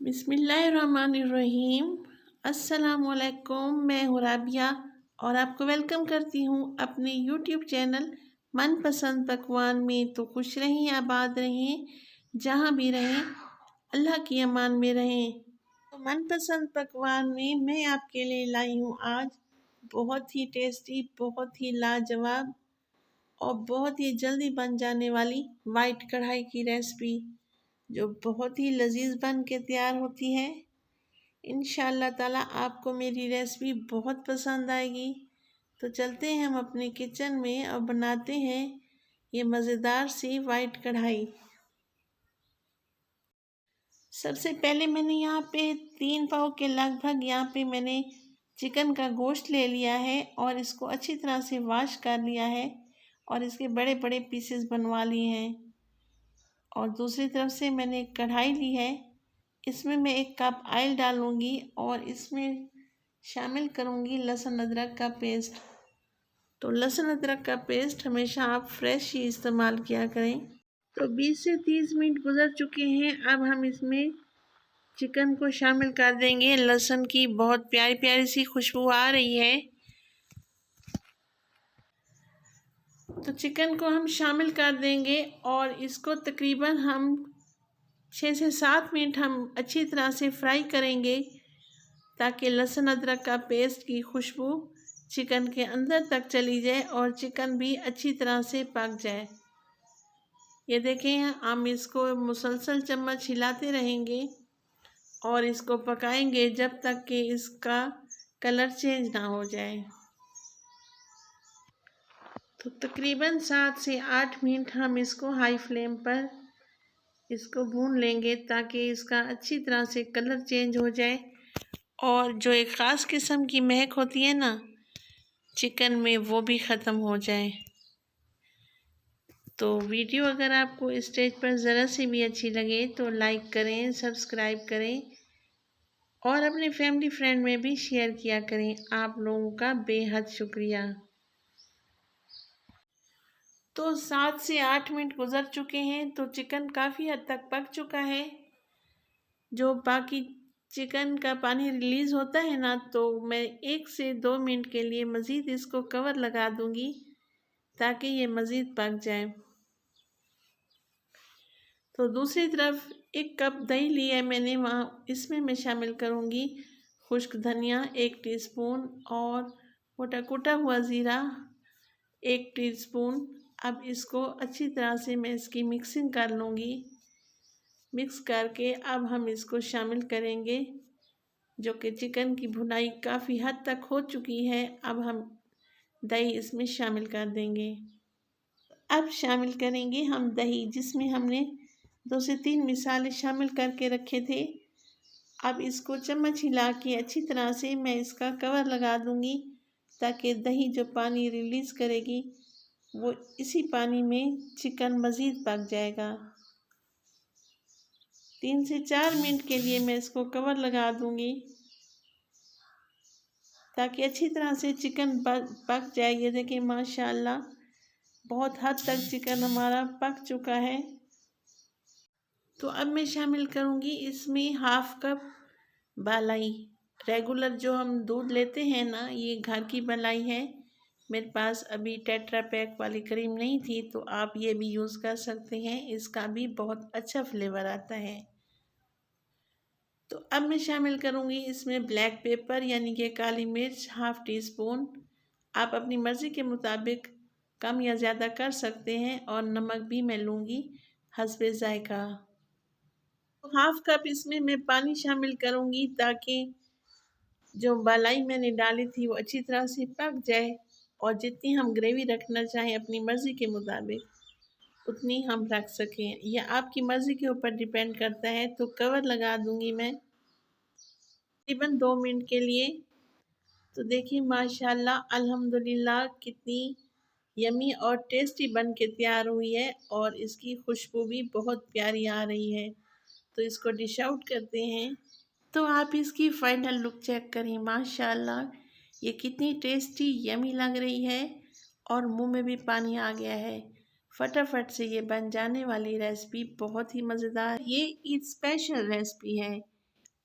बिस्मिल्लाहिर्रहमानिर्रहीम। अस्सलामुअलैकुम। मैं हूँ राबिया और आपको वेलकम करती हूँ अपने यूट्यूब चैनल मनपसंद पकवान में। तो खुश रहें, आबाद रहें, जहाँ भी रहें अल्लाह की अमान में रहें। तो मनपसंद पकवान में मैं आपके लिए लाई हूँ आज बहुत ही टेस्टी, बहुत ही लाजवाब और बहुत ही जल्दी बन जाने वाली वाइट कढ़ाई की रेसिपी, जो बहुत ही लजीज बन के तैयार होती है। इंशाअल्लाह ताला आपको मेरी रेसिपी बहुत पसंद आएगी। तो चलते हैं हम अपने किचन में और बनाते हैं ये मज़ेदार सी वाइट कढ़ाई। सबसे पहले मैंने यहाँ पे 3 पाव के लगभग यहाँ पे मैंने चिकन का गोश्त ले लिया है और इसको अच्छी तरह से वॉश कर लिया है और इसके बड़े बड़े पीसेस बनवा लिए हैं। और दूसरी तरफ से मैंने एक कढ़ाई ली है, इसमें मैं 1 कप ऑयल डालूंगी और इसमें शामिल करूंगी लहसुन अदरक का पेस्ट। तो लहसुन अदरक का पेस्ट हमेशा आप फ्रेश ही इस्तेमाल किया करें। तो 20 से 30 मिनट गुजर चुके हैं। अब हम इसमें चिकन को शामिल कर देंगे। लहसुन की बहुत प्यारी प्यारी सी खुशबू आ रही है। तो चिकन को हम शामिल कर देंगे और इसको तकरीबन हम 6 से 7 मिनट हम अच्छी तरह से फ्राई करेंगे ताकि लहसुन अदरक का पेस्ट की खुशबू चिकन के अंदर तक चली जाए और चिकन भी अच्छी तरह से पक जाए। ये देखें, हम इसको मुसलसल चम्मच हिलाते रहेंगे और इसको पकाएंगे जब तक कि इसका कलर चेंज ना हो जाए। तो तकरीबन 7 से 8 मिनट हम इसको हाई फ्लेम पर इसको भून लेंगे ताकि इसका अच्छी तरह से कलर चेंज हो जाए और जो एक ख़ास किस्म की महक होती है ना चिकन में, वो भी ख़त्म हो जाए। तो वीडियो अगर आपको इस स्टेज पर ज़रा सी भी अच्छी लगे तो लाइक करें, सब्सक्राइब करें और अपने फैमिली फ्रेंड में भी शेयर किया करें। आप लोगों का बेहद शुक्रिया। तो 7 से 8 मिनट गुजर चुके हैं। तो चिकन काफ़ी हद तक पक चुका है। जो बाकी चिकन का पानी रिलीज़ होता है ना, तो मैं 1 से 2 मिनट के लिए मज़ीद इसको कवर लगा दूंगी ताकि ये मज़ीद पक जाए। तो दूसरी तरफ 1 कप दही लिया है मैंने, वहाँ इसमें मैं शामिल करूँगी खुश्क धनिया 1 टीस्पून और मोटा कुटा हुआ ज़ीरा 1 टीस्पून। अब इसको अच्छी तरह से मैं इसकी मिक्सिंग कर लूँगी। मिक्स करके अब हम इसको शामिल करेंगे, जो कि चिकन की भुनाई काफ़ी हद तक हो चुकी है। अब हम दही इसमें शामिल कर देंगे। अब शामिल करेंगे हम दही, जिसमें हमने 2 से 3 मिसाले शामिल करके रखे थे। अब इसको चम्मच हिला के अच्छी तरह से मैं इसका कवर लगा दूंगी ताकि दही जो पानी रिलीज़ करेगी वो इसी पानी में चिकन मज़ीद पक जाएगा। 3 से 4 मिनट के लिए मैं इसको कवर लगा दूंगी ताकि अच्छी तरह से चिकन पक जाए। ये देखिए माशाल्लाह बहुत हद तक चिकन हमारा पक चुका है। तो अब मैं शामिल करूंगी इसमें 1/2 कप मलाई। रेगुलर जो हम दूध लेते हैं ना, ये घर की मलाई है। मेरे पास अभी टेट्रा पैक वाली क्रीम नहीं थी, तो आप ये भी यूज़ कर सकते हैं, इसका भी बहुत अच्छा फ्लेवर आता है। तो अब मैं शामिल करूंगी इसमें ब्लैक पेपर यानी कि काली मिर्च 1/2 टीस्पून। आप अपनी मर्ज़ी के मुताबिक कम या ज़्यादा कर सकते हैं और नमक भी मैं लूँगी हस्बे ज़ायका। 1/2 कप इसमें मैं पानी शामिल करूँगी ताकि जो मलाई मैंने डाली थी वो अच्छी तरह से पक जाए और जितनी हम ग्रेवी रखना चाहें अपनी मर्ज़ी के मुताबिक उतनी हम रख सकें। यह आपकी मर्ज़ी के ऊपर डिपेंड करता है। तो कवर लगा दूंगी मैं तकरीबन 2 मिनट के लिए। तो देखिए माशाल्लाह अल्हम्दुलिल्लाह कितनी यमी और टेस्टी बन के तैयार हुई है और इसकी खुशबू भी बहुत प्यारी आ रही है। तो इसको डिश आउट करते हैं। तो आप इसकी फाइनल लुक चेक करें, माशाल्लाह ये कितनी टेस्टी यमी लग रही है और मुंह में भी पानी आ गया है। फटाफट से ये बन जाने वाली रेसिपी बहुत ही मज़ेदार, ये ईद स्पेशल रेसिपी है।